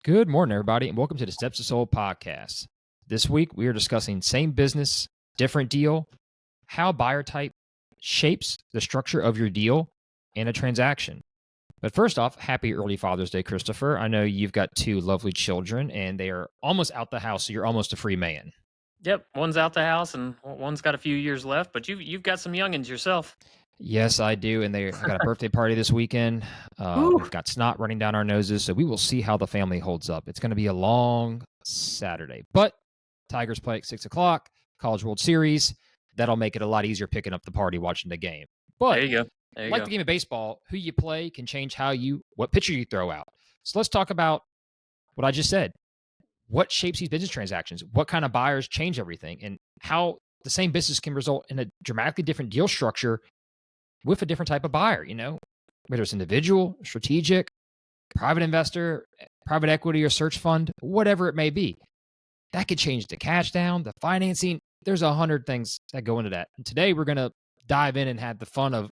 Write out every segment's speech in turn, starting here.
Good morning, everybody, and welcome to the Steps to Soul podcast. This week, we are discussing same business, different deal, how buyer type shapes the structure of your deal and a transaction. But first off, happy early Father's Day, Christopher. I know you've got two lovely children, and they are almost out the house, so you're almost a free man. Yep, one's out the house and one's got a few years left, but you've got some youngins yourself. Yes, I do, and I got a birthday party this weekend. Ooh. We've got snot running down our noses, so we will see how the family holds up. It's going to be a long Saturday, but Tigers play at 6:00, College World Series. That'll make it a lot easier picking up the party watching the game. There But you go. There you like go. the game of baseball, who you play can change what pitcher you throw out. So let's talk about what I just said. What shapes these business transactions? What kind of buyers change everything, and how the same business can result in a dramatically different deal structure with a different type of buyer, whether it's individual, strategic, private investor, private equity, or search fund, whatever it may be. That could change the cash down, the financing. There's 100 things that go into that. And today we're going to dive in and have the fun of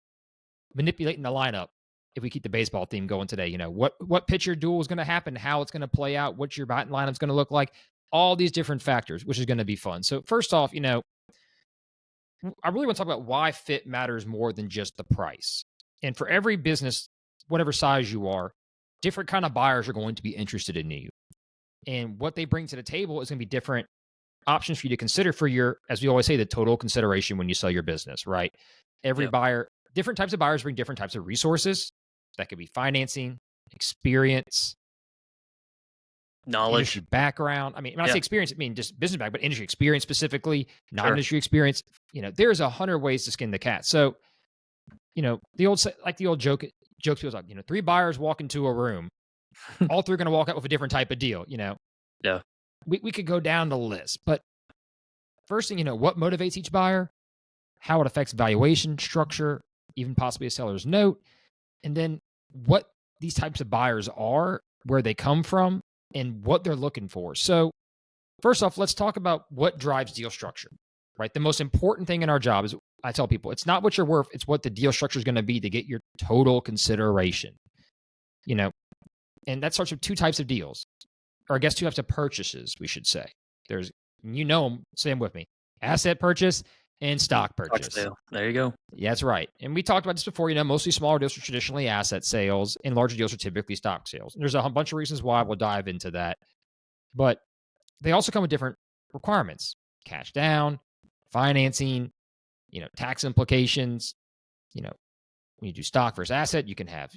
manipulating the lineup. If we keep the baseball theme going today, what pitcher duel is going to happen, how it's going to play out, what your batting lineup's going to look like, all these different factors, which is going to be fun. So first off, I really want to talk about why fit matters more than just the price. And for every business, whatever size you are, different kind of buyers are going to be interested in you. And what they bring to the table is going to be different options for you to consider for your, as we always say, the total consideration when you sell your business, right? Every Yep. buyer, different types of buyers bring different types of resources. That could be financing, experience, industry Knowledge. background. I mean, when I Yeah. say experience, I mean just business background, but industry experience specifically, Sure. non-industry experience. There's 100 ways to skin the cat. So, the old jokes people talk. Three buyers walk into a room. All three are going to walk out with a different type of deal. Yeah. We could go down the list, but first thing, what motivates each buyer, how it affects valuation, structure, even possibly a seller's note, and then what these types of buyers are, where they come from, and what they're looking for. So, first off, let's talk about what drives deal structure, right? The most important thing in our job is, I tell people, it's not what you're worth, it's what the deal structure is going to be to get your total consideration. And that starts with two types of deals, or I guess two types of purchases, we should say. There's, them, say them with me, asset purchase and stock Stock purchase. sale. There you go. Yeah, that's right. And we talked about this before, mostly smaller deals are traditionally asset sales and larger deals are typically stock sales. And there's a bunch of reasons why. We'll dive into that. But they also come with different requirements: cash down, financing, tax implications. When you do stock versus asset, you can have,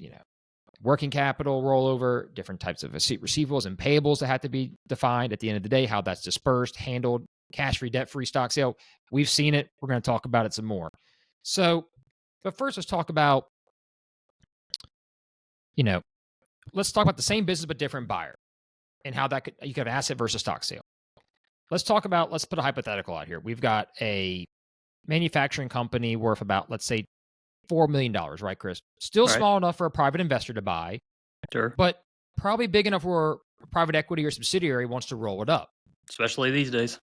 working capital rollover, different types of receivables and payables that have to be defined at the end of the day, how that's dispersed, handled, cash-free, debt-free stock sale. We've seen it. We're going to talk about it some more. So, but first, let's talk about, let's talk about the same business but different buyer and how you could have asset versus stock sale. Let's put a hypothetical out here. We've got a manufacturing company worth about, let's say, $4 million, right, Chris? Still Right. small enough for a private investor to buy, Sure. but probably big enough where a private equity or subsidiary wants to roll it up. Especially these days.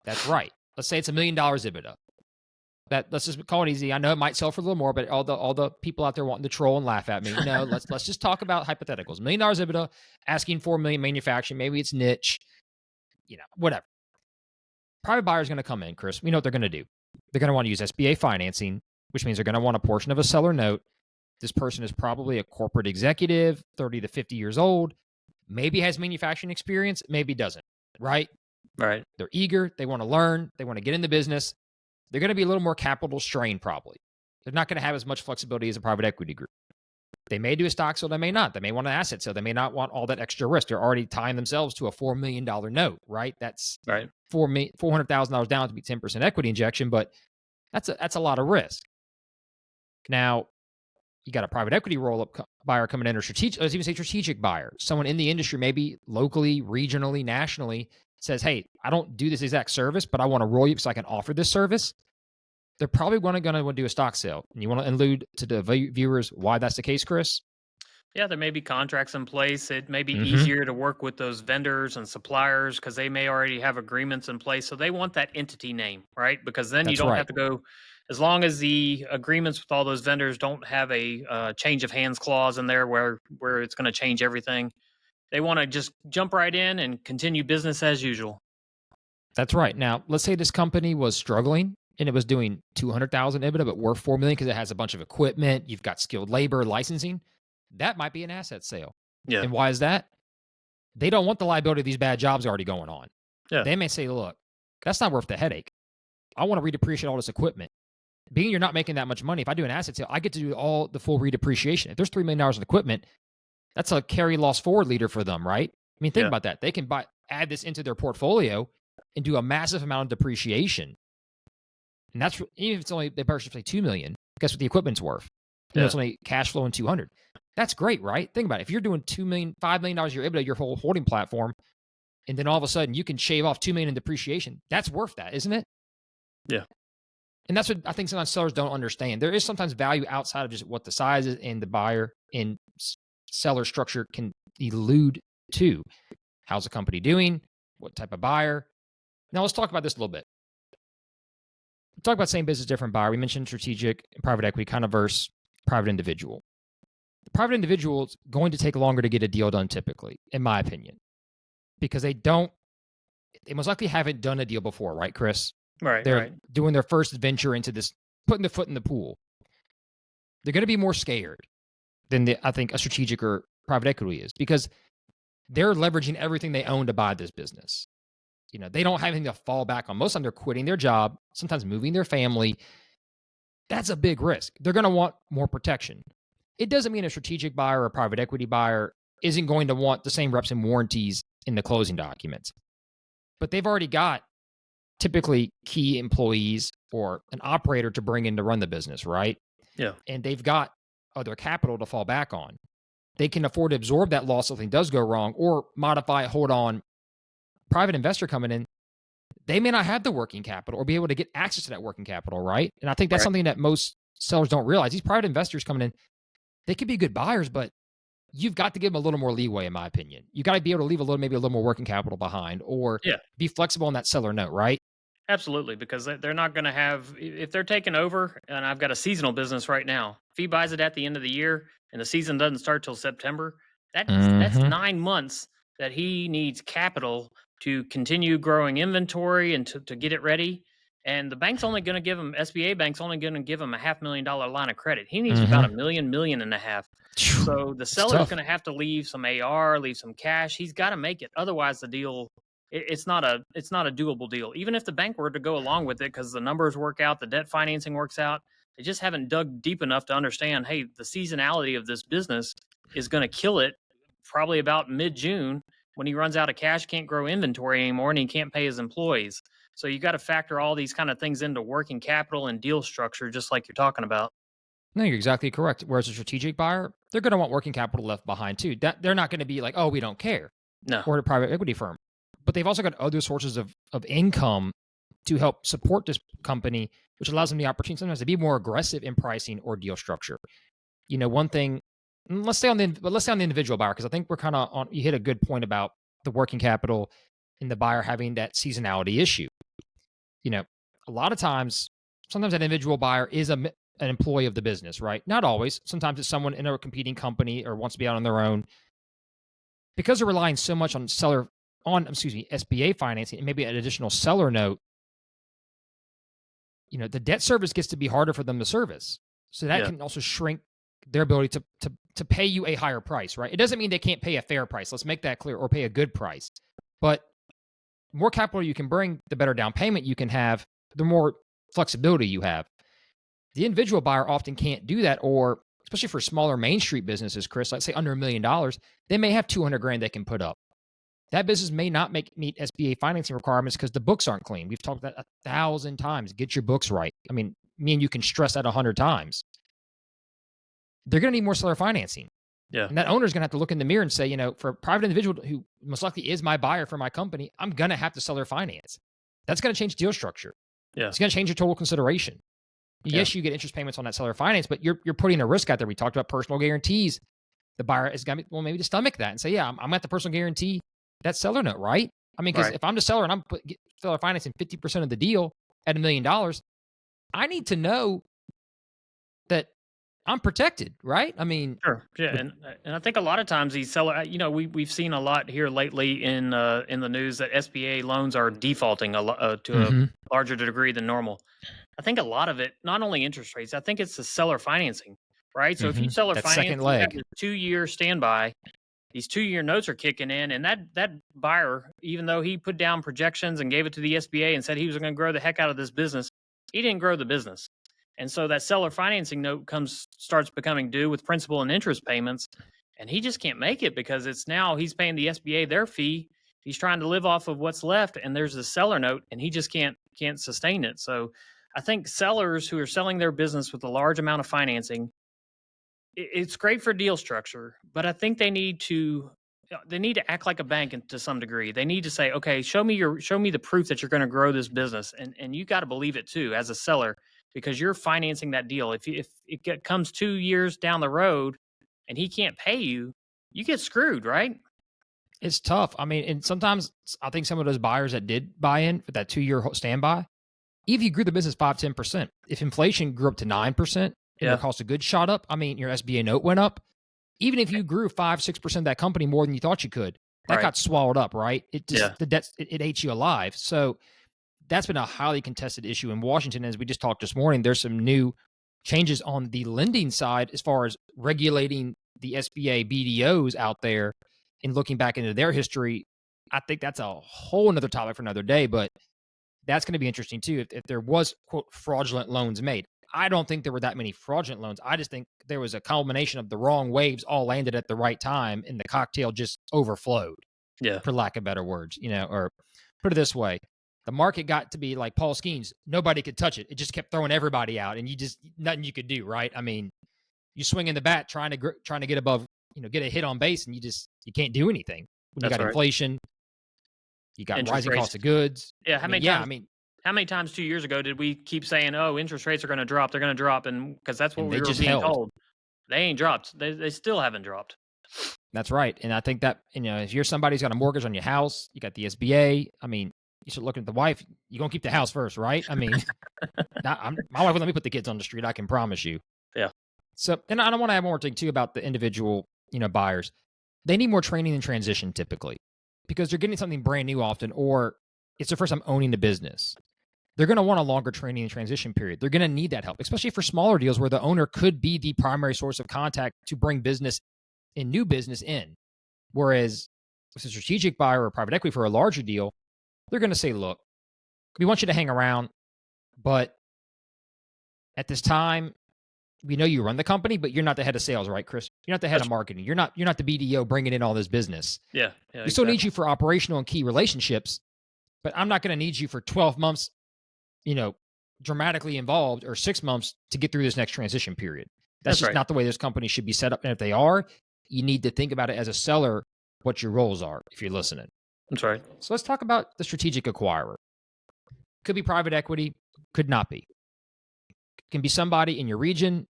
That's right. Let's say it's $1 million EBITDA. Let's just call it easy. I know it might sell for a little more, but all the people out there wanting to troll and laugh at me. No, let's just talk about hypotheticals. $1 million EBITDA, asking $4 million manufacturing. Maybe it's niche, whatever. Private buyer is going to come in, Chris. We know what they're going to do. They're going to want to use SBA financing, which means they're going to want a portion of a seller note. This person is probably a corporate executive, 30 to 50 years old, maybe has manufacturing experience, maybe doesn't, right? Right. They're eager. They want to learn. They want to get in the business. They're going to be a little more capital strained, probably. They're not going to have as much flexibility as a private equity group. They may do a stock sale. They may not. They may want an asset sale. They may not want all that extra risk. They're already tying themselves to a $4 million note, right? That's Right. $400,000 down to be 10% equity injection, but that's a lot of risk. Now, you got a private equity roll-up buyer coming in, or strategic, let's even say strategic buyer, someone in the industry, maybe locally, regionally, nationally, says, hey, I don't do this exact service, but I want to roll you so I can offer this service. They're probably going to do a stock sale. And you want to allude to the viewers why that's the case, Chris? Yeah, there may be contracts in place. It may be Mhm. easier to work with those vendors and suppliers because they may already have agreements in place. So they want that entity name, right? Because then you That's don't right. have to go, as long as the agreements with all those vendors don't have a change of hands clause in there where it's going to change everything. They want to just jump right in and continue business as usual. That's right. Now, let's say this company was struggling and it was doing 200,000 EBITDA, but worth 4 million because it has a bunch of equipment. You've got skilled labor, licensing. That might be an asset sale. Yeah. And why is that? They don't want the liability of these bad jobs already going on. Yeah. They may say, look, that's not worth the headache. I want to redepreciate all this equipment. Being you're not making that much money, if I do an asset sale, I get to do all the full redepreciation. If there's $3 million in equipment, that's a carry loss forward leader for them, right? I mean, think Yeah. about that. They can add this into their portfolio and do a massive amount of depreciation. And that's even if it's only they purchase say 2 million. Guess what the equipment's worth? You know, it's only cash flow in 200. That's great, right? Think about it. If you're doing $2 million, $5 million your EBITDA, your whole holding platform, and then all of a sudden you can shave off 2 million in depreciation, that's worth that, isn't it? Yeah. And that's what I think sometimes sellers don't understand. There is sometimes value outside of just what the size is and the buyer and seller structure can elude to. How's the company doing? What type of buyer? Now let's talk about this a little bit. Talk about same business, different buyer. We mentioned strategic and private equity kind of versus private individual. The private individual is going to take longer to get a deal done typically, in my opinion, because they most likely haven't done a deal before, right, Chris? Right. They're Right. doing their first venture into this, putting the foot in the pool. They're going to be more scared than I think a strategic or private equity is because they're leveraging everything they own to buy this business. You know, they don't have anything to fall back on. Most of the time, they're quitting their job, sometimes moving their family. That's a big risk. They're going to want more protection. It doesn't mean a strategic buyer or a private equity buyer isn't going to want the same reps and warranties in the closing documents. But they've already got typically key employees or an operator to bring in to run the business, right? Yeah. And they've got other capital to fall back on. They can afford to absorb that loss if something does go wrong or modify, hold on. Private investor coming in, they may not have the working capital or be able to get access to that working capital, right? And I think that's something that most sellers don't realize. These private investors coming in, they could be good buyers, but you've got to give them a little more leeway, in my opinion. You got to be able to leave maybe a little more working capital behind or be flexible on that seller note, right? Absolutely, because they're not going to have if they're taking over. And I've got a seasonal business right now. If he buys it at the end of the year and the season doesn't start till September, that's Mm-hmm. 9 months that he needs capital to continue growing inventory and to get it ready. And the bank's only going to give him SBA bank's only going to give him a $500,000 line of credit. He needs about Mm-hmm. a million and a half. So the It's seller's tough. going to have to leave some AR, leave some cash. He's got to make it. Otherwise, the deal it's not a doable deal. Even if the bank were to go along with it because the numbers work out, the debt financing works out, they just haven't dug deep enough to understand. Hey, the seasonality of this business is going to kill it probably about mid-June when he runs out of cash, can't grow inventory anymore, and he can't pay his employees. So you got to factor all these kind of things into working capital and deal structure, just like you're talking about. No, you're exactly correct. Whereas a strategic buyer, they're going to want working capital left behind too. They're not going to be like, oh, we don't care, No. or a private equity firm. But they've also got other sources of income to help support this company, which allows them the opportunity sometimes to be more aggressive in pricing or deal structure. You know, one thing, let's stay on the individual buyer, because I think we're kind of on, you hit a good point about the working capital and the buyer having that seasonality issue. You know, a lot of times, sometimes that individual buyer is an employee of the business, right? Not always. Sometimes it's someone in a competing company or wants to be out on their own. Because they're relying so much on SBA financing and maybe an additional seller note, you know, the debt service gets to be harder for them to service. So that can also shrink their ability to pay you a higher price, right? It doesn't mean they can't pay a fair price. Let's make that clear, or pay a good price. But more capital you can bring, the better down payment you can have, the more flexibility you have. The individual buyer often can't do that, or especially for smaller Main Street businesses, Chris, let's say under $1 million, they may have 200 grand they can put up. That business may not meet SBA financing requirements because the books aren't clean. We've talked about that 1,000 times. Get your books right. I mean, me and you can stress that 100 times. They're going to need more seller financing. Yeah. And that owner is going to have to look in the mirror and say, you know, for a private individual who most likely is my buyer for my company, I'm going to have to seller finance. That's going to change deal structure. Yeah. It's going to change your total consideration. Yes, you get interest payments on that seller finance, but you're putting a risk out there. We talked about personal guarantees. The buyer is going to maybe to stomach that and say, yeah, I'm at the personal guarantee that seller note, right? I mean, because if I'm the seller and I'm seller financing 50% of the deal at $1 million, I need to know that I'm protected, right? I mean, Sure. Yeah, with and I think a lot of times these seller, we've seen a lot here lately in the news that SBA loans are defaulting to a mhm, larger degree than normal. I think a lot of it, not only interest rates, I think it's the seller financing, right? So if you seller that finance, second you have leg. this 2-year standby. These 2-year notes are kicking in, and that buyer, even though he put down projections and gave it to the SBA and said he was going to grow the heck out of this business, he didn't grow the business. And so that seller financing note starts becoming due with principal and interest payments, and he just can't make it because it's now he's paying the SBA their fee. He's trying to live off of what's left, and there's a seller note, and he just can't sustain it. So I think sellers who are selling their business with a large amount of financing, it's great for deal structure, but I think they need to act like a bank to some degree. They need to say, okay, show me the proof that you're going to grow this business, and you got to believe it too as a seller because you're financing that deal. If comes 2 years down the road and he can't pay you, you get screwed, right? It's tough. I mean, and sometimes I think some of those buyers that did buy in for that 2-year standby, even if you grew the business 5-10%, if inflation grew up to 9% and your Yeah, cost of goods shot up, I mean, your SBA note went up, even if you grew 5-6% of that company more than you thought you could, that right. got swallowed up, right? It just, Yeah, the debt, it ate you alive. So that's been a highly contested issue in Washington. As we just talked this morning, there's some new changes on the lending side as far as regulating the SBA BDOs out there and looking back into their history. I think that's a whole another topic for another day, but that's going to be interesting too. If there was, quote, fraudulent loans made, I don't think there were that many fraudulent loans. I just think there was a culmination of the wrong waves all landed at the right time and the cocktail just overflowed, yeah, for lack of better words, or put it this way. The market got to be like Paul Skeens. Nobody could touch it. It just kept throwing everybody out, and nothing you could do, right? I mean, you swing in the bat trying to get above, get a hit on base, and you can't do anything when you that's got right. inflation, you got Interest rising rates. cost of goods. Yeah, I mean, yeah, I mean, how many times 2 years ago did we keep saying, "Oh, interest rates are going to drop. They're going to drop," and because that's what and we they were just being held. told. They ain't dropped. They still haven't dropped. That's right. And I think that, if you're somebody who's got a mortgage on your house, you got the SBA, I mean, you should look at the wife. You're going to keep the house first, right? I mean, my wife would let me put the kids on the street, I can promise you. Yeah. So, and I don't want to add more thing too about the individual, buyers. They need more training and transition typically because they're getting something brand new often, or it's their first time owning the business. They're going to want a longer training and transition period. They're going to need that help, especially for smaller deals where the owner could be the primary source of contact to bring business and new business in. Whereas with a strategic buyer or private equity for a larger deal, they're going to say, look, we want you to hang around, but at this time, we know you run the company, but you're not the head of sales, right, Chris? You're not the head That's of marketing. You're not the BDO bringing in all this business. yeah, yeah, We still need exactly. you for operational and key relationships, but I'm not going to need you for 12 months, you know, dramatically involved or 6 months to get through this next transition period. That's That's just right. not the way this company should be set up. And if they are, you need to think about it as a seller, what your roles are if you're listening. That's right. So let's talk about the strategic acquirer. Could be private equity, could not be. Can be somebody in your region,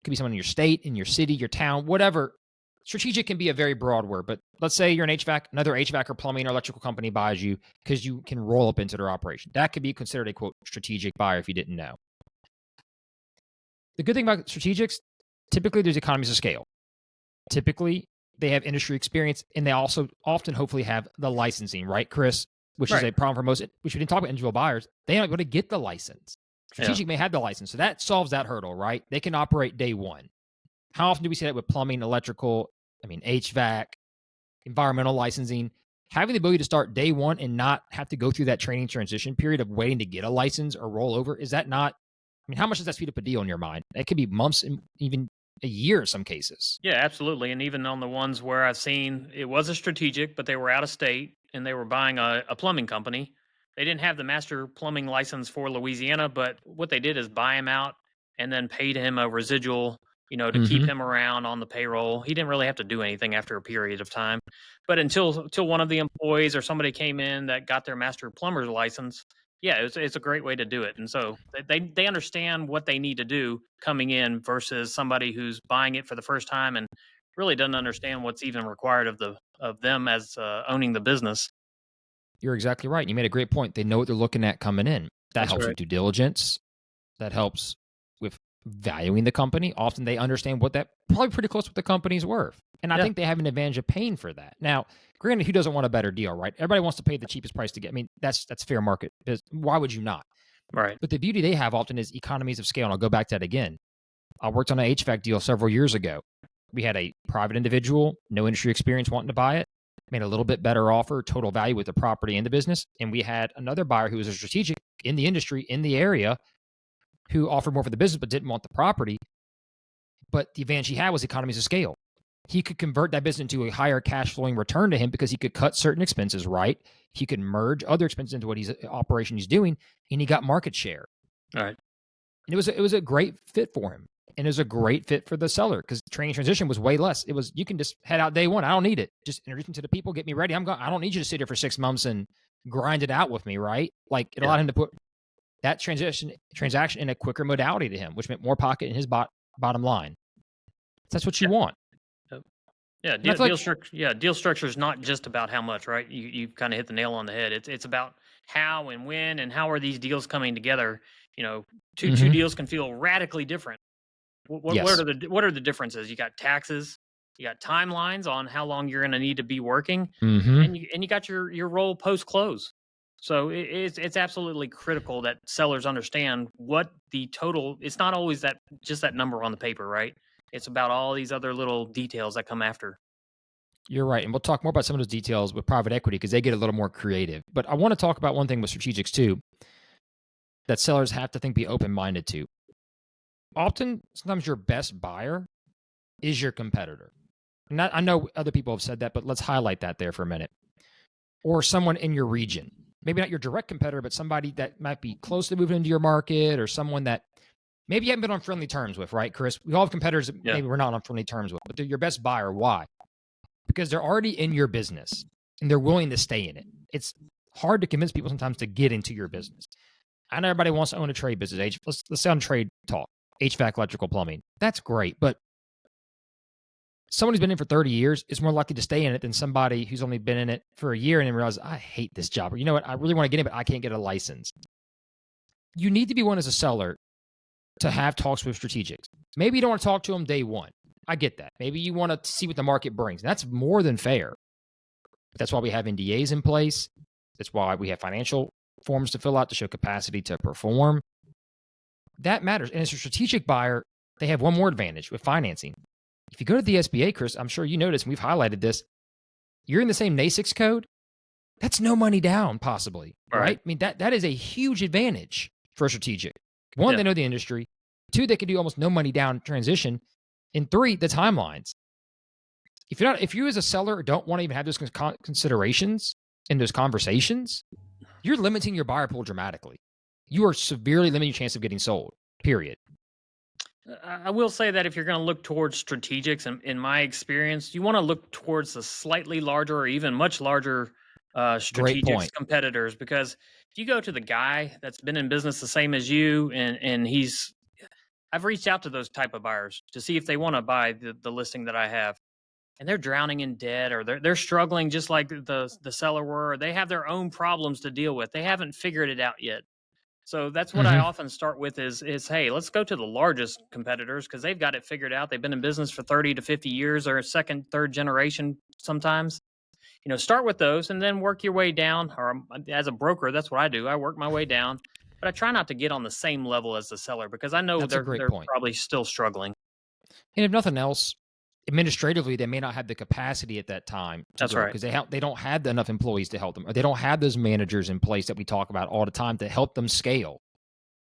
could be someone in your state, in your city, your town, whatever. Strategic can be a very broad word, but let's say you're another HVAC or plumbing or electrical company buys you because you can roll up into their operation. That could be considered a, quote, strategic buyer if you didn't know. The good thing about strategics, typically there's economies of scale. Typically, they have industry experience, and they also often hopefully have the licensing, right, Chris? Which is Right. a problem for most, which we didn't talk about individual buyers. They aren't going to get the license. Yeah. Strategic may have the license, so that solves that hurdle, right? They can operate day one. How often do we see that with plumbing, electrical, HVAC, environmental licensing? Having the ability to start day one and not have to go through that training transition period of waiting to get a license or roll over, is that not, how much does that speed up a deal in your mind? It could be months and even a year in some cases. Yeah, absolutely. And even on the ones where I've seen it was a strategic, but they were out of state and they were buying a plumbing company. They didn't have the master plumbing license for Louisiana, but what they did is buy him out and then paid him a residual, to keep Mm-hmm. him around on the payroll. He didn't really have to do anything after a period of time. But until one of the employees or somebody came in that got their master plumber's license, yeah, it's a great way to do it. And so they understand what they need to do coming in versus somebody who's buying it for the first time and really doesn't understand what's even required of them as owning the business. You're exactly right. You made a great point. They know what they're looking at coming in. That That's helps right. with due diligence. That helps with valuing the company. Often they understand what that probably pretty close to what the company's worth. And I Yeah. think they have an advantage of paying for that. Now, granted, who doesn't want a better deal, right? Everybody wants to pay the cheapest price to get. I mean, that's fair market. Why would you not? Right. But the beauty they have often is economies of scale. And I'll go back to that again. I worked on an HVAC deal several years ago. We had a private individual, no industry experience, wanting to buy it, made a little bit better offer, total value with the property and the business. And we had another buyer who was a strategic in the industry, in the area, who offered more for the business but didn't want the property. But the advantage he had was economies of scale. He could convert that business into a higher cash flowing return to him because he could cut certain expenses, right? He could merge other expenses into what operation he's doing, and he got market share. All right. And it was a great fit for him. And it was a great fit for the seller because training transition was way less. It was, you can just head out day one. I don't need it. Just introduce me to the people, get me ready. I don't need you to sit here for 6 months and grind it out with me, right? Like it allowed him to put that transaction in a quicker modality to him, which meant more pocket in his bottom line. That's what you want. Yeah, deal structure is not just about how much, right? You kind of hit the nail on the head. It's about how and when and how are these deals coming together. You know, two deals can feel radically different. What are the differences? You got taxes, you got timelines on how long you're going to need to be working, and you got your role post close. So it's absolutely critical that sellers understand what the total. It's not always just that number on the paper, right? It's about all these other little details that come after. You're right. And we'll talk more about some of those details with private equity because they get a little more creative. But I want to talk about one thing with strategics too, that sellers have to be open-minded to. Often, sometimes your best buyer is your competitor. And I know other people have said that, but let's highlight that there for a minute. Or someone in your region. Maybe not your direct competitor, but somebody that might be close to moving into your market or someone that maybe you haven't been on friendly terms with, right, Chris? We all have competitors that maybe we're not on friendly terms with, but they're your best buyer. Why? Because they're already in your business and they're willing to stay in it. It's hard to convince people sometimes to get into your business. I know everybody wants to own a trade business. Let's sound trade talk. HVAC, electrical, plumbing. That's great. But someone who's been in for 30 years is more likely to stay in it than somebody who's only been in it for a year and then realizes, I hate this job. Or you know what? I really want to get in, but I can't get a license. You need to be one as a seller to have talks with strategics. Maybe you don't want to talk to them day one. I get that. Maybe you want to see what the market brings. That's more than fair. That's why we have NDAs in place. That's why we have financial forms to fill out to show capacity to perform. That matters. And as a strategic buyer, they have one more advantage with financing. If you go to the SBA, Chris, I'm sure you noticed, and we've highlighted this, you're in the same NASIX code. That's no money down, possibly, right? I mean, that is a huge advantage for a strategic. One, they know the industry. Two, they can do almost no money down transition. And three, the timelines. If you as a seller don't want to even have those considerations in those conversations, you're limiting your buyer pool dramatically. You are severely limiting your chance of getting sold, period. I will say that if you're going to look towards strategics, in my experience, you want to look towards the slightly larger or even much larger strategics competitors, because if you go to the guy that's been in business the same as you and I've reached out to those type of buyers to see if they want to buy the listing that I have, and they're drowning in debt or they're struggling just like the seller were. Or they have their own problems to deal with. They haven't figured it out yet. So that's what I often start with is, hey, let's go to the largest competitors because they've got it figured out. They've been in business for 30 to 50 years or a second, third generation sometimes. You know, start with those and then work your way down. Or as a broker, that's what I do. I work my way down, but I try not to get on the same level as the seller because I know they're probably still struggling. And if nothing else, administratively, they may not have the capacity at that time. That's right. Because they don't have enough employees to help them, or they don't have those managers in place that we talk about all the time to help them scale.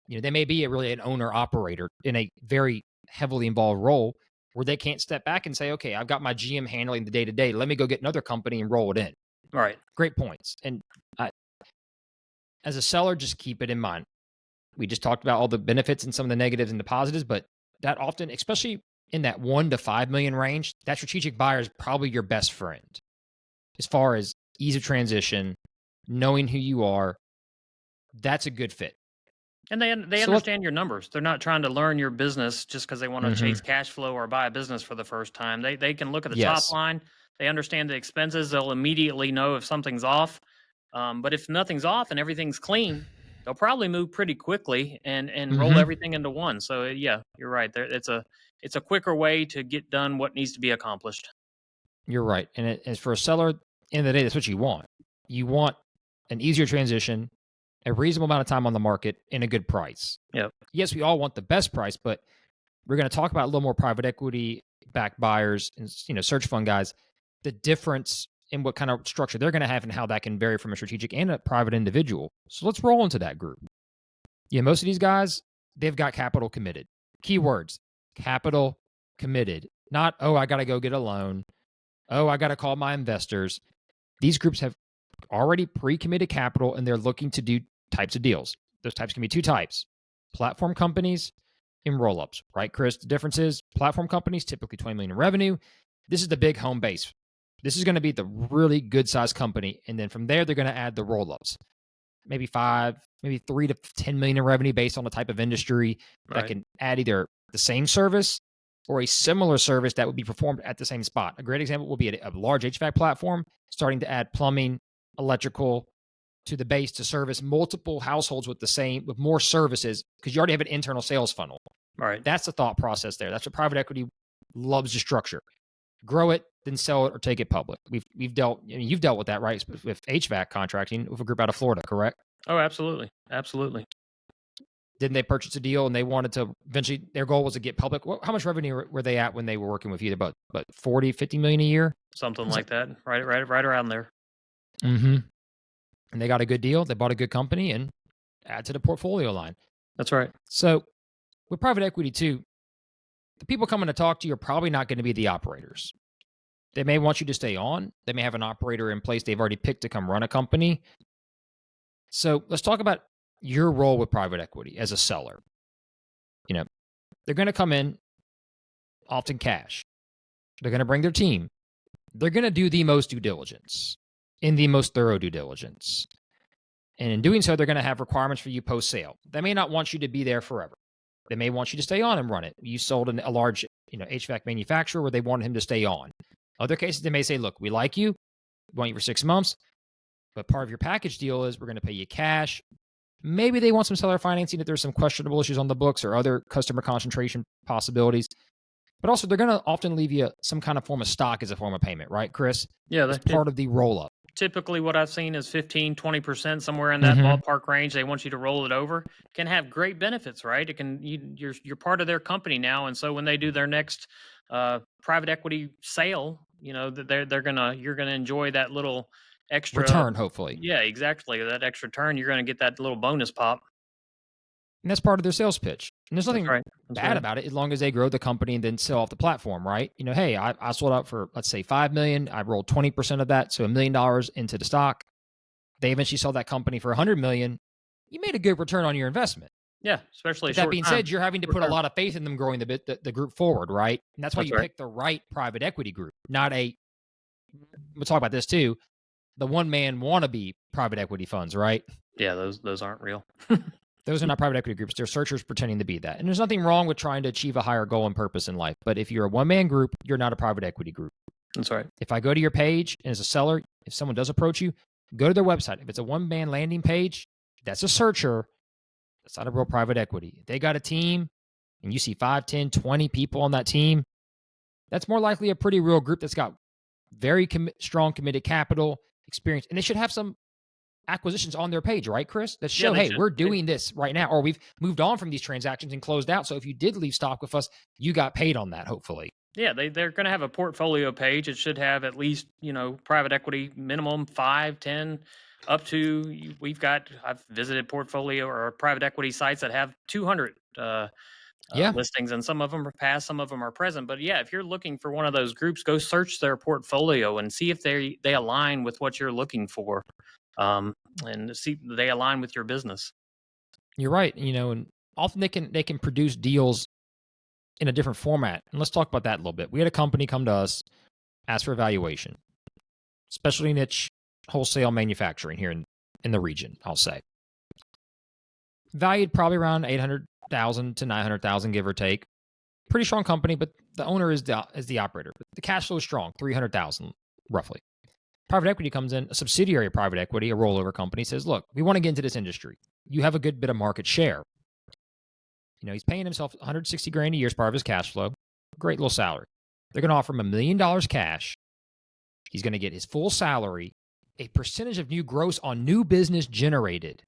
You know, they may be an owner operator in a very heavily involved role where they can't step back and say, okay, I've got my GM handling the day to day. Let me go get another company and roll it in. Right. Great points. And as a seller, just keep it in mind. We just talked about all the benefits and some of the negatives and the positives, but that often, especially in that 1 to 5 million range, that strategic buyer is probably your best friend as far as ease of transition, knowing who you are. That's a good fit. And they understand your numbers. They're not trying to learn your business just because they want to chase cash flow or buy a business for the first time. They can look at the top line. They understand the expenses. They'll immediately know if something's off. But if nothing's off and everything's clean, they'll probably move pretty quickly and roll Hmm. everything into one. So yeah, you're right. There, it's a quicker way to get done what needs to be accomplished. You're right. And as for a seller, end of the day, that's what you want. You want an easier transition, a reasonable amount of time on the market, and a good price. Yep. Yes, we all want the best price, but we're going to talk about a little more private equity backed buyers and search fund guys, the difference in what kind of structure they're going to have and how that can vary from a strategic and a private individual. So let's roll into that group. Yeah, most of these guys, they've got capital committed. Keywords, capital committed. Not, oh, I got to go get a loan. Oh, I got to call my investors. These groups have already pre-committed capital and they're looking to do types of deals. Those types can be two types: platform companies and roll-ups, right, Chris? The difference is platform companies, typically 20 million in revenue. This is the big home base. This is going to be the really good sized company. And then from there, they're going to add the roll-ups. Maybe 3 to 10 million in revenue based on the type of industry that Right. can add either the same service or a similar service that would be performed at the same spot. A great example would be a large HVAC platform starting to add plumbing, electrical to the base to service multiple households with more services because you already have an internal sales funnel. Right. That's the thought process there. That's what private equity loves to structure. Grow it, then sell it or take it public. You've dealt with that, right? With HVAC contracting with a group out of Florida, correct? Oh, absolutely. Absolutely. Didn't they purchase a deal and they wanted to eventually, their goal was to get public? How much revenue were they at when they were working with you? About 40, 50 million a year? Something like that. Right around there. Mm-hmm. And they got a good deal. They bought a good company and add to the portfolio line. That's right. So with private equity too, the people coming to talk to you are probably not going to be the operators. They may want you to stay on. They may have an operator in place they've already picked to come run a company. So let's talk about your role with private equity as a seller. They're going to come in, often cash. They're going to bring their team. They're going to do the most due diligence, in the most thorough due diligence. And in doing so, they're going to have requirements for you post-sale. They may not want you to be there forever. They may want you to stay on and run it. You sold a large HVAC manufacturer where they wanted him to stay on. Other cases, they may say, look, we like you. We want you for 6 months. But part of your package deal is we're going to pay you cash. Maybe they want some seller financing if there's some questionable issues on the books or other customer concentration possibilities. But also, they're going to often leave you some kind of form of stock as a form of payment, right, Chris? Yeah, As part of the roll-up. typically what I've seen is 15-20%, somewhere in that ballpark range. They want you to roll it over. Can have great benefits, right? It can you're part of their company now, and so when they do their next private equity sale, you're gonna enjoy that little extra Return, hopefully. Yeah, exactly. That extra turn, you're gonna get that little bonus pop. And that's part of their sales pitch. And there's That's nothing right. That's bad right. about it as long as they grow the company and then sell off the platform, right? Hey, I sold out for, let's say, 5 million. I rolled 20% of that, so $1 million into the stock. They eventually sell that company for 100 million. You made a good return on your investment. Yeah, especially But that short being term. said, you're having to put a lot of faith in them growing the group forward, right? And that's why That's you right. pick the right private equity group, not we'll talk about this too, the one-man wannabe private equity funds, right? Yeah, those aren't real. Those are not private equity groups. They're searchers pretending to be that. And there's nothing wrong with trying to achieve a higher goal and purpose in life. But if you're a one-man group, you're not a private equity group. That's right. If I go to your page and as a seller, if someone does approach you, go to their website. If it's a one-man landing page, that's a searcher. That's not a real private equity. If they got a team and you see 5, 10, 20 people on that team, that's more likely a pretty real group that's got very strong committed capital experience. And they should have some acquisitions on their page, right, Chris? That show, hey, we're doing this right now, or we've moved on from these transactions and closed out. So if you did leave stock with us, you got paid on that, hopefully. Yeah, they're going to have a portfolio page. It should have at least, private equity minimum 5, 10, up to I've visited portfolio or private equity sites that have 200 listings, and some of them are past, some of them are present. But yeah, if you're looking for one of those groups, go search their portfolio and see if they align with what you're looking for, and see if they align with your business. You're right. And often they can produce deals in a different format. And let's talk about that a little bit. We had a company come to us, ask for evaluation, specialty niche wholesale manufacturing here in the region, I'll say. Valued probably around 800,000 to 900,000, give or take. Pretty strong company, but the owner is the operator. The cash flow is strong, 300,000 roughly. Private equity comes in, a subsidiary of private equity, a rollover company says, look, we want to get into this industry. You have a good bit of market share. He's paying himself $160,000 a year as part of his cash flow. Great little salary. They're going to offer him $1 million cash. He's going to get his full salary, a percentage of new gross on new business generated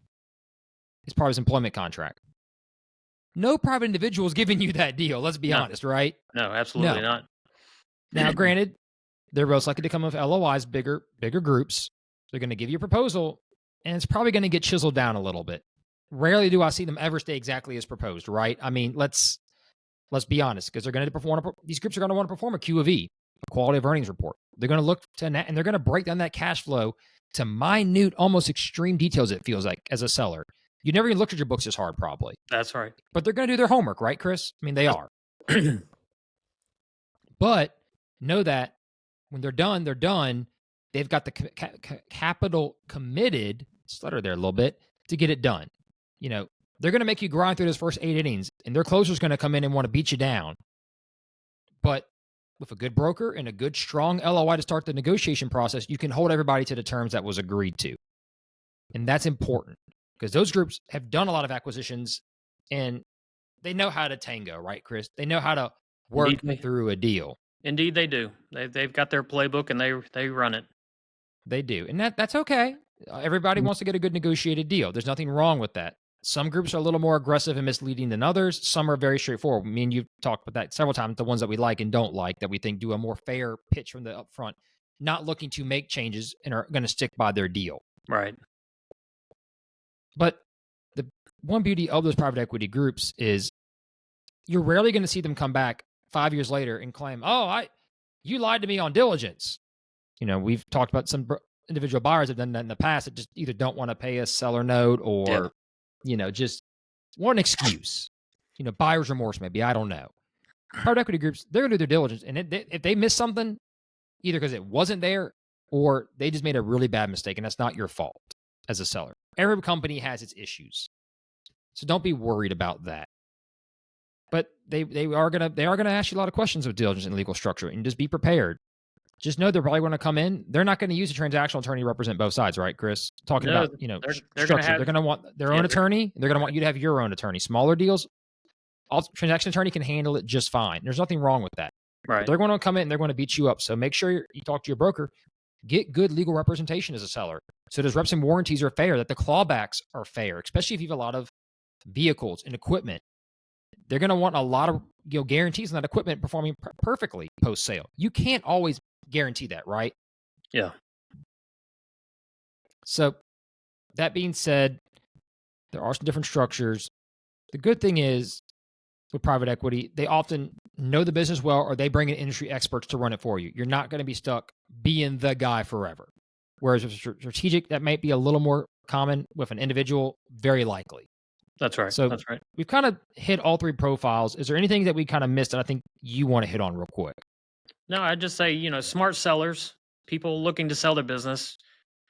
as part of his employment contract. No private individual is giving you that deal. Let's be honest, right? No, absolutely not. Now, granted, they're most likely to come with LOIs, bigger groups. They're going to give you a proposal, and it's probably going to get chiseled down a little bit. Rarely do I see them ever stay exactly as proposed, right? I mean, let's be honest, because they're going to perform. These groups are going to want to perform a Q of E, a quality of earnings report. They're going to look to that, and they're going to break down that cash flow to minute, almost extreme details. It feels like as a seller, you never even looked at your books as hard, probably. That's right. But they're going to do their homework, right, Chris? I mean, they are. But know that when they're done, they're done. They've got the capital committed, stutter there a little bit, to get it done. They're going to make you grind through those first 8 innings, and their closer's going to come in and want to beat you down. But with a good broker and a good, strong LOI to start the negotiation process, you can hold everybody to the terms that was agreed to. And that's important because those groups have done a lot of acquisitions, and they know how to tango, right, Chris? They know how to work through a deal. Indeed, they do. They've got their playbook, and they run it. They do. And that's okay. Everybody wants to get a good negotiated deal. There's nothing wrong with that. Some groups are a little more aggressive and misleading than others. Some are very straightforward. Me and you've talked about that several times, the ones that we like and don't like, that we think do a more fair pitch from the upfront, not looking to make changes and are going to stick by their deal. Right. But the one beauty of those private equity groups is you're rarely going to see them come back 5 years later and claim, you lied to me on diligence. We've talked about some individual buyers have done that in the past that just either don't want to pay a seller note or, just one excuse. Buyer's remorse maybe. I don't know. Private equity groups, they're going to do their diligence. And if they miss something, either because it wasn't there or they just made a really bad mistake, and that's not your fault as a seller. Every company has its issues. So don't be worried about that. But they are gonna ask you a lot of questions with diligence and legal structure, and just be prepared. Just know they're probably going to come in. They're not going to use a transactional attorney to represent both sides, right, Chris? Talking about structure. They're going to want their own attorney. They're going to want you to have your own attorney. Smaller deals, transaction attorney can handle it just fine. There's nothing wrong with that. Right. But they're going to come in and they're going to beat you up. So make sure you talk to your broker. Get good legal representation as a seller. So those reps and warranties are fair, that the clawbacks are fair, especially if you have a lot of vehicles and equipment. They're going to want a lot of guarantees on that equipment performing perfectly post-sale. You can't always guarantee that, right? Yeah. So that being said, there are some different structures. The good thing is with private equity, they often know the business well, or they bring in industry experts to run it for you. You're not going to be stuck being the guy forever. Whereas with strategic, that might be a little more common. With an individual, very likely. That's right. So that's right. We've kind of hit all three profiles. Is there anything that we kind of missed that I think you want to hit on real quick? No, I'd just say, smart sellers, people looking to sell their business,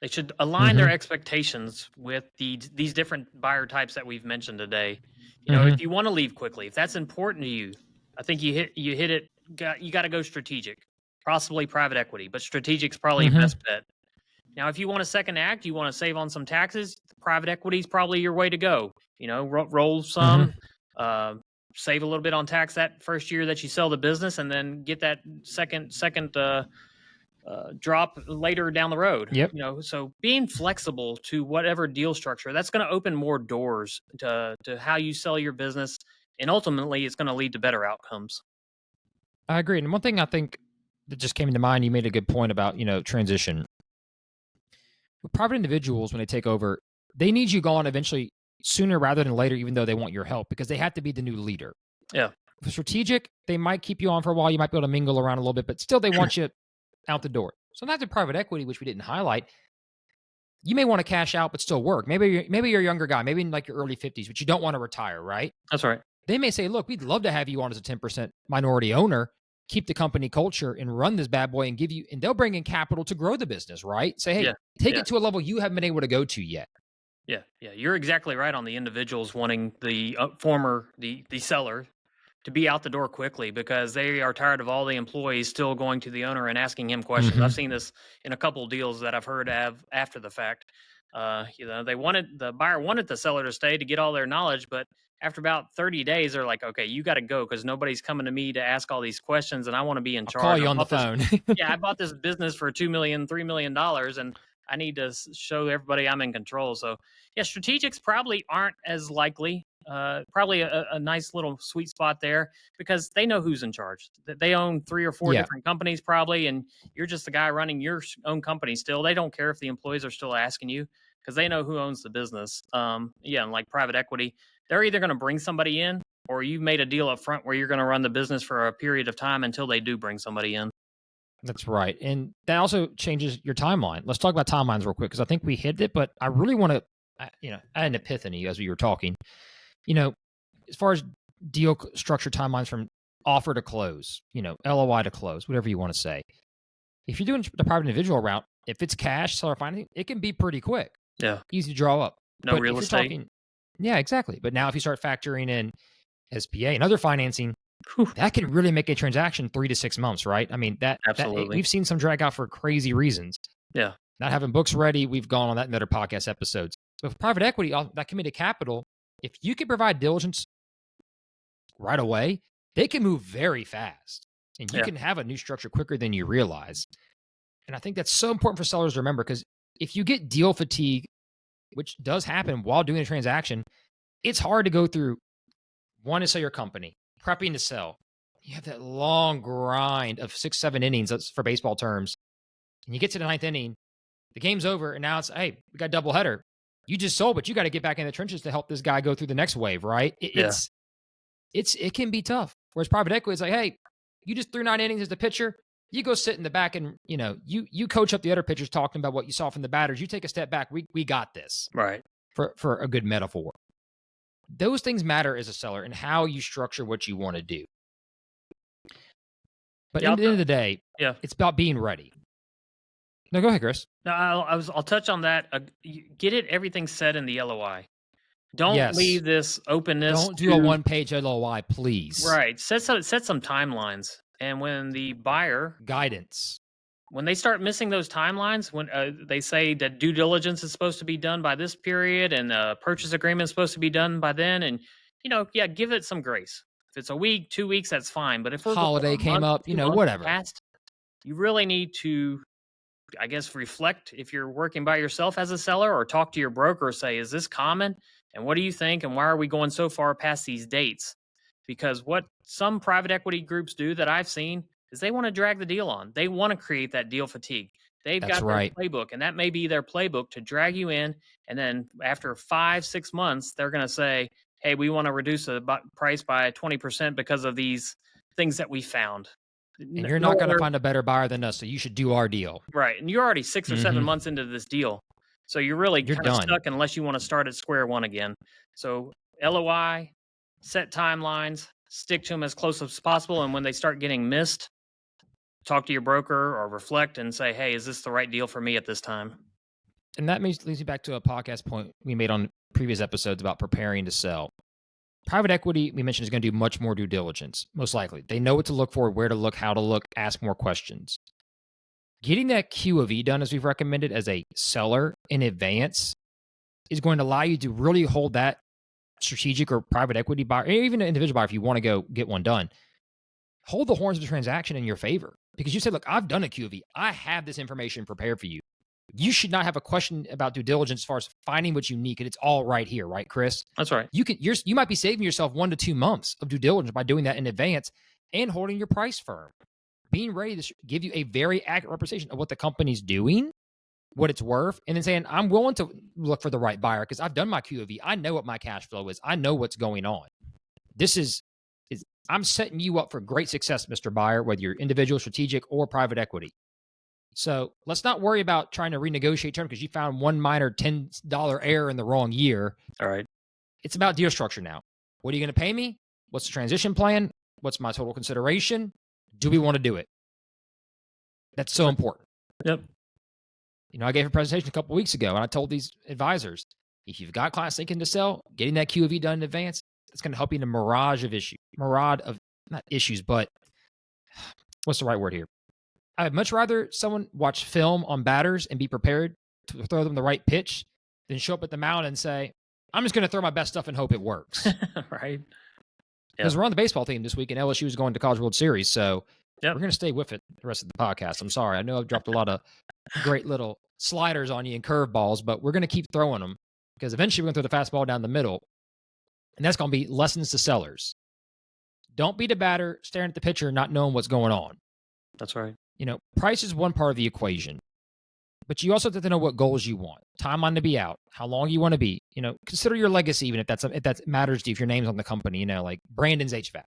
they should align their expectations with these different buyer types that we've mentioned today. If you want to leave quickly, if that's important to you, I think you hit it. You got to go strategic, possibly private equity, but strategic's probably your best bet. Now, if you want a second act, you want to save on some taxes, private equity is probably your way to go. Roll some, save a little bit on tax that first year that you sell the business, and then get that second drop later down the road. Yep. So being flexible to whatever deal structure, that's going to open more doors to how you sell your business, and ultimately it's going to lead to better outcomes. I agree. And one thing I think that just came to mind, you made a good point about, transition. With private individuals, when they take over, they need you gone eventually sooner rather than later, even though they want your help, because they have to be the new leader. Yeah. For strategic, they might keep you on for a while. You might be able to mingle around a little bit, but still they want you out the door. Sometimes in private equity, which we didn't highlight, you may want to cash out but still work. Maybe you're a younger guy, maybe in like your early 50s, but you don't want to retire, right? That's right. They may say, look, we'd love to have you on as a 10% minority owner, keep the company culture and run this bad boy, and they'll bring in capital to grow the business, right? Say, hey, take it to a level you haven't been able to go to yet. Yeah. You're exactly right on the individuals wanting the seller to be out the door quickly because they are tired of all the employees still going to the owner and asking him questions. I've Hmm. seen this in a couple deals that I've heard of after the fact. The buyer wanted the seller to stay to get all their knowledge, but after about 30 days, they're like, okay, you got to go because nobody's coming to me to ask all these questions and I want to be in I'll call charge. you on the phone. I bought this business for 2 million, $3 million, and I need to show everybody I'm in control. So yeah, strategics probably aren't as likely. Probably a nice little sweet spot there because they know who's in charge. They own 3 or 4 Yeah, different companies probably, and you're just the guy running your own company still. They don't care if the employees are still asking you because they know who owns the business. And like private equity, they're either going to bring somebody in or you've made a deal up front where you're going to run the business for a period of time until they do bring somebody in. that's right. And that also changes your timeline. Let's talk about timelines real quick because I think we hit it, but I really want to, I had an epiphany as we were talking. As far as deal structure timelines from offer to close, LOI to close, whatever you want to say. If you're doing the private individual route, if it's cash, seller financing, it can be pretty quick, Yeah. easy to draw up. No But real if you're estate. talking, yeah, exactly. But now if you start factoring in SPA and other financing, Whew. that can really make a transaction 3 to 6 months, right? I mean, Absolutely. we've seen some drag out for crazy reasons. Yeah. Not having books ready, we've gone on that in other podcast episodes. But with private equity, that committed capital, if you can provide diligence right away, they can move very fast and you Yeah. can have a new structure quicker than you realize. And I think that's so important for sellers to remember because if you get deal fatigue, which does happen while doing a transaction, it's hard to go through one to sell your company, prepping to sell. You have that long grind of 6, 7 innings, that's for baseball terms. And you get to the 9th inning, the game's over, and now it's, hey, we got a doubleheader. You just sold, but you got to get back in the trenches to help this guy go through the next wave, right? Yeah. It can be tough. Whereas private equity is like, hey, you just threw 9 innings as the pitcher. You go sit in the back and you coach up the other pitchers talking about what you saw from the batters. You take a step back. We got this. Right. For a good metaphor. Those things matter as a seller and how you structure what you want to do. But Yeah, at the end of the day, yeah. it's about being ready. No, go ahead, Chris. No, I'll touch on that. Get everything said in the LOI. Don't Yes. leave this openness. Don't do a one-page LOI, please. Right. Set some timelines. And when the buyer, Guidance. when they start missing those timelines, when they say that due diligence is supposed to be done by this period and purchase agreement is supposed to be done by then, and give it some grace. If it's a week, 2 weeks, that's fine. But if we're Holiday a came month, up, 2 months whatever. past, you really need to, I guess, reflect if you're working by yourself as a seller or talk to your broker, say, is this common? And what do you think? And why are we going so far past these dates? Because what some private equity groups do that I've seen is they want to drag the deal on. They want to create that deal fatigue. They've That's got right. their playbook, and that may be their playbook to drag you in. And then after 5, 6 months, they're going to say, hey, we want to reduce the price by 20% because of these things that we found. And you're not going to find a better buyer than us, so you should do our deal. Right. And you're already 6 or 7 months into this deal. So you're really You're kind of done. stuck unless you want to start at square one again. So LOI, set timelines, stick to them as close as possible. And when they start getting missed, talk to your broker or reflect and say, hey, is this the right deal for me at this time? And that leads me back to a podcast point we made on previous episodes about preparing to sell. Private equity, we mentioned, is going to do much more due diligence, most likely. They know what to look for, where to look, how to look, ask more questions. Getting that Q of E done, as we've recommended, as a seller in advance is going to allow you to really hold that strategic or private equity buyer, or even an individual buyer, if you want to go get one done, hold the horns of the transaction in your favor. Because you said, look, I've done a Q of E. I have this information prepared for you. You should not have a question about due diligence as far as finding what you need, and it's all right here, right, Chris? That's right. You might be saving yourself 1 to 2 months of due diligence by doing that in advance and holding your price firm. Being ready to give you a very accurate representation of what the company's doing, what it's worth, and then saying, I'm willing to look for the right buyer because I've done my Q of E. I know what my cash flow is. I know what's going on. I'm setting you up for great success, Mr. Buyer, whether you're individual, strategic, or private equity. So let's not worry about trying to renegotiate terms because you found one minor $10 error in the wrong year. All right. It's about deal structure now. What are you going to pay me? What's the transition plan? What's my total consideration? Do we want to do it? That's so important. Yep. I gave a presentation a couple of weeks ago, and I told these advisors, if you've got clients thinking to sell, getting that Q of E done in advance that's going to help you in a mirage of not issues, but what's the right word here? I would much rather someone watch film on batters and be prepared to throw them the right pitch than show up at the mound and say, I'm just going to throw my best stuff and hope it works. Right. Because we're on the baseball team this week, and LSU is going to College World Series, so Yep. we're going to stay with it the rest of the podcast. I'm sorry. I know I've dropped a lot of great little sliders on you and curveballs, but we're going to keep throwing them because eventually we're going to throw the fastball down the middle, and that's going to be lessons to sellers. Don't be the batter staring at the pitcher not knowing what's going on. That's right. Price is one part of the equation, but you also have to know what goals you want, timeline to be out, how long you want to be. Consider your legacy, even if that matters to you, if your name's on the company. Like Brandon's HVAC.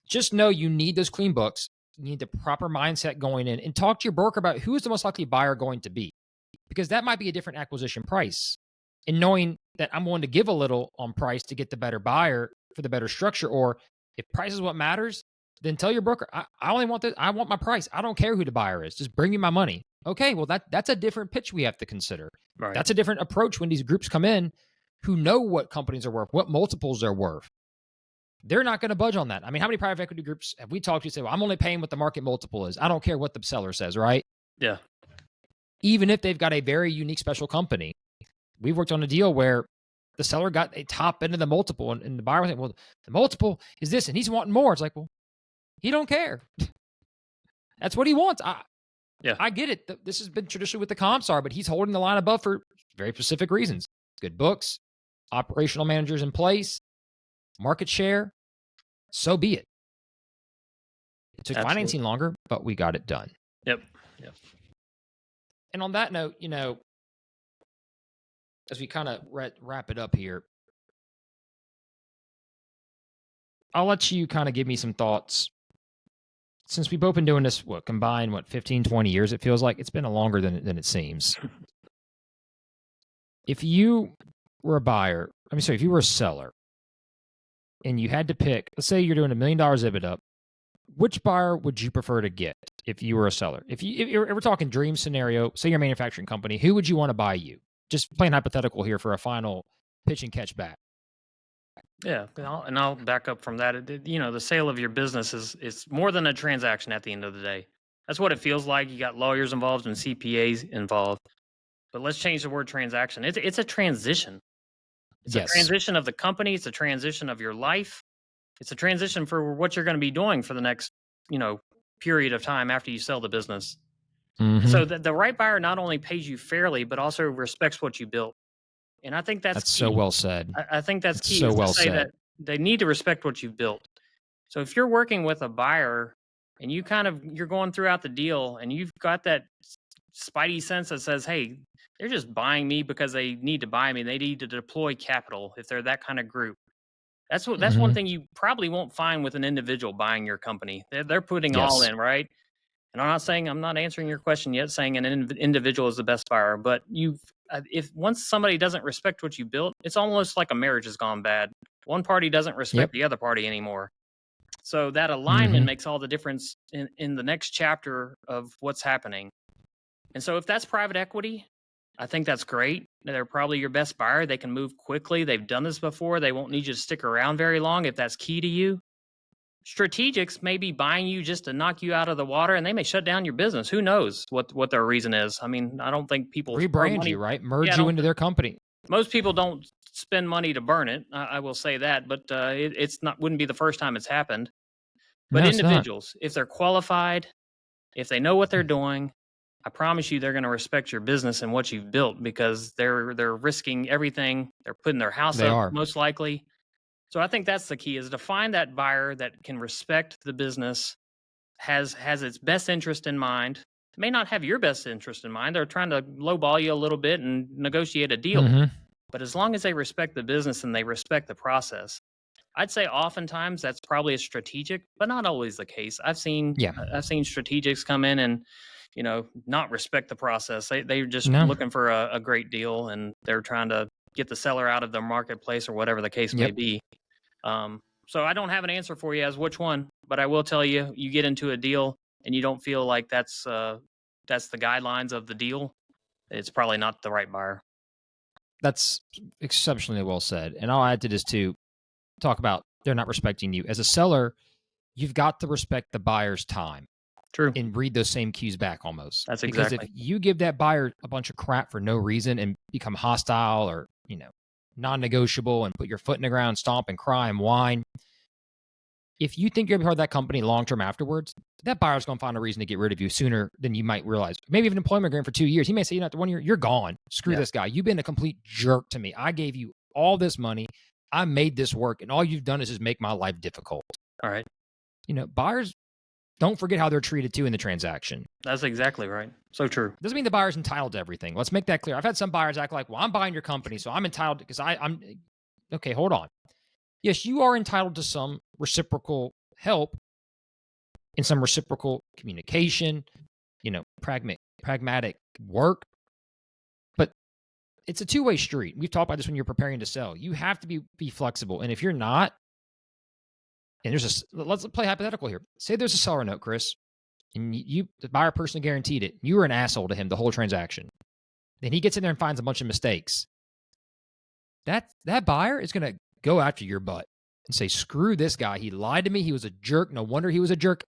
Just know you need those clean books. You need the proper mindset going in, and talk to your broker about who is the most likely buyer going to be, because that might be a different acquisition price. And knowing that I'm willing to give a little on price to get the better buyer for the better structure, or if price is what matters, then tell your broker, I only want this. I want my price. I don't care who the buyer is. Just bring me my money. Okay, well, that's a different pitch we have to consider. Right. That's a different approach when these groups come in who know what companies are worth, what multiples they're worth. They're not going to budge on that. I mean, how many private equity groups have we talked to say, well, I'm only paying what the market multiple is. I don't care what the seller says, right? Yeah. Even if they've got a very unique special company. We've worked on a deal where the seller got a top end of the multiple, and the buyer was like, well, the multiple is this, and he's wanting more. It's like, well, he don't care. That's what he wants. I get it. This has been traditionally with the Comstar, but he's holding the line above for very specific reasons. Good books, operational managers in place, market share. So be it. It took financing longer, but we got it done. Yep. And on that note, as we kind of wrap it up here, I'll let you kind of give me some thoughts. Since we've both been doing this, combined, 15, 20 years, it feels like it's been longer than it seems. If you were a buyer, if you were a seller, and you had to pick, let's say you're doing $1 million EBITDA, which buyer would you prefer to get if you were a seller? If we're talking dream scenario, say you're a manufacturing company, who would you want to buy you? Just playing hypothetical here for a final pitch and catch back. Yeah, and I'll back up from that. The sale of your business is more than a transaction at the end of the day. That's what it feels like. You got lawyers involved and CPAs involved. But let's change the word transaction. It's a transition. It's a transition of the company. It's a transition of your life. It's a transition for what you're going to be doing for the next, period of time after you sell the business. Mm-hmm. So the right buyer not only pays you fairly, but also respects what you built. And I think that's key. So well said. I think that's key. So well said. That they need to respect what you've built. So if you're working with a buyer and you're going throughout the deal and you've got that spidey sense that says, hey, they're just buying me because they need to buy me. They need to deploy capital if they're that kind of group. That's one thing you probably won't find with an individual buying your company. They're putting all in, right? And I'm not answering your question yet, saying an individual is the best buyer, but if once somebody doesn't respect what you built, it's almost like a marriage has gone bad. One party doesn't respect the other party anymore. So that alignment makes all the difference in the next chapter of what's happening. And so if that's private equity, I think that's great. They're probably your best buyer. They can move quickly. They've done this before. They won't need you to stick around very long if that's key to you. Strategics may be buying you just to knock you out of the water, and they may shut down your business. Who knows what their reason is? I don't think people rebrand you, right? Merge you into their company. Most people don't spend money to burn it. I will say that, but wouldn't be the first time it's happened. But no, individuals, if they're qualified, if they know what they're doing, I promise you they're going to respect your business and what you've built because they're risking everything. They're putting their house up, most likely. So I think that's the key, is to find that buyer that can respect the business, has its best interest in mind. They may not have your best interest in mind. They're trying to lowball you a little bit and negotiate a deal. But as long as they respect the business and they respect the process, I'd say oftentimes that's probably a strategic, but not always the case. I've seen strategics come in and not respect the process. They're just looking for a great deal, and they're trying to get the seller out of the marketplace or whatever the case may be. So I don't have an answer for you as which one, but I will tell you, you get into a deal and you don't feel like that's the guidelines of the deal, it's probably not the right buyer. That's exceptionally well said. And I'll add to this too. talk about they're not respecting you. As a seller, you've got to respect the buyer's time True. and read those same cues back almost. That's Because exactly. if you give that buyer a bunch of crap for no reason and become hostile or, non-negotiable and put your foot in the ground, stomp and cry and whine, if you think you're going to be part of that company long-term afterwards, that buyer's going to find a reason to get rid of you sooner than you might realize. Maybe even employment agreement for 2 years. He may say, after 1 year, you're gone. Screw this guy. You've been a complete jerk to me. I gave you all this money. I made this work, and all you've done is just make my life difficult. All right. Buyers, don't forget how they're treated too in the transaction. That's exactly right. So true. Doesn't mean the buyer's entitled to everything. Let's make that clear. I've had some buyers act like, well, I'm buying your company, so I'm entitled because I'm okay, hold on. Yes, you are entitled to some reciprocal help and some reciprocal communication, pragmatic work. But it's a two-way street. We've talked about this when you're preparing to sell. You have to be flexible. And if you're not, and let's play hypothetical here. Say there's a seller note, Chris, and the buyer personally guaranteed it. You were an asshole to him the whole transaction. Then he gets in there and finds a bunch of mistakes. That buyer is going to go after your butt and say, screw this guy. He lied to me. He was a jerk. No wonder he was a jerk.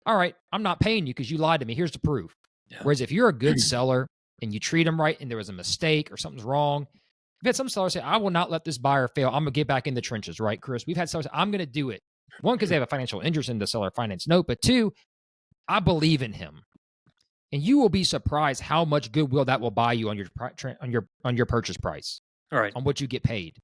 All right, I'm not paying you because you lied to me. Here's the proof. Yeah. Whereas if you're a good seller and you treat them right and there was a mistake or something's wrong, we've had some sellers say, I will not let this buyer fail. I'm going to get back in the trenches, right, Chris? We've had sellers say, I'm going to do it. One, because they have a financial interest in the seller finance note, but two, I believe in him. And you will be surprised how much goodwill that will buy you on your purchase price. All right. On what you get paid.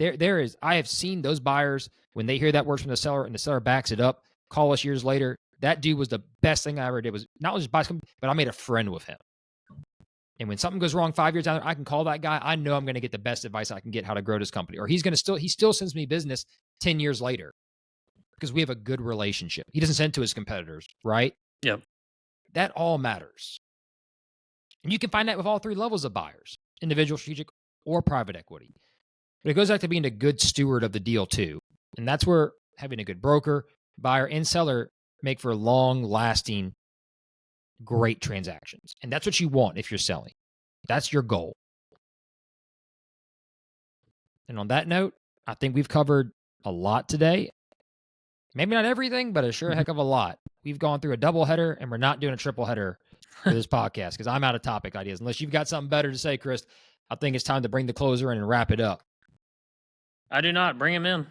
I have seen those buyers, when they hear that word from the seller and the seller backs it up, call us years later. That dude was the best thing I ever did. Was not just buy something, but I made a friend with him. And when something goes wrong 5 years down there, I can call that guy. I know I'm going to get the best advice I can get how to grow this company. Or he still sends me business 10 years later because we have a good relationship. He doesn't send to his competitors, right? Yep. That all matters. And you can find that with all three levels of buyers, individual, strategic, or private equity. But it goes back to being a good steward of the deal too. And that's where having a good broker, buyer, and seller make for long-lasting, great transactions. And that's what you want if you're selling. That's your goal. And on that note, I think we've covered a lot today. Maybe not everything, but a sure heck of a lot. We've gone through a double header, and we're not doing a triple header for this podcast because I'm out of topic ideas. Unless you've got something better to say, Chris, I think it's time to bring the closer in and wrap it up. I do not. Bring him in.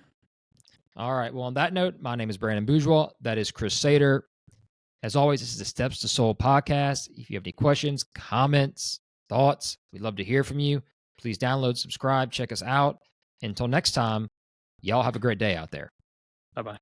All right. Well, on that note, my name is Brandon Bourgeois. That is Chris Sater. As always, this is the Steps to Soul podcast. If you have any questions, comments, thoughts, we'd love to hear from you. Please download, subscribe, check us out. Until next time, y'all have a great day out there. Bye-bye.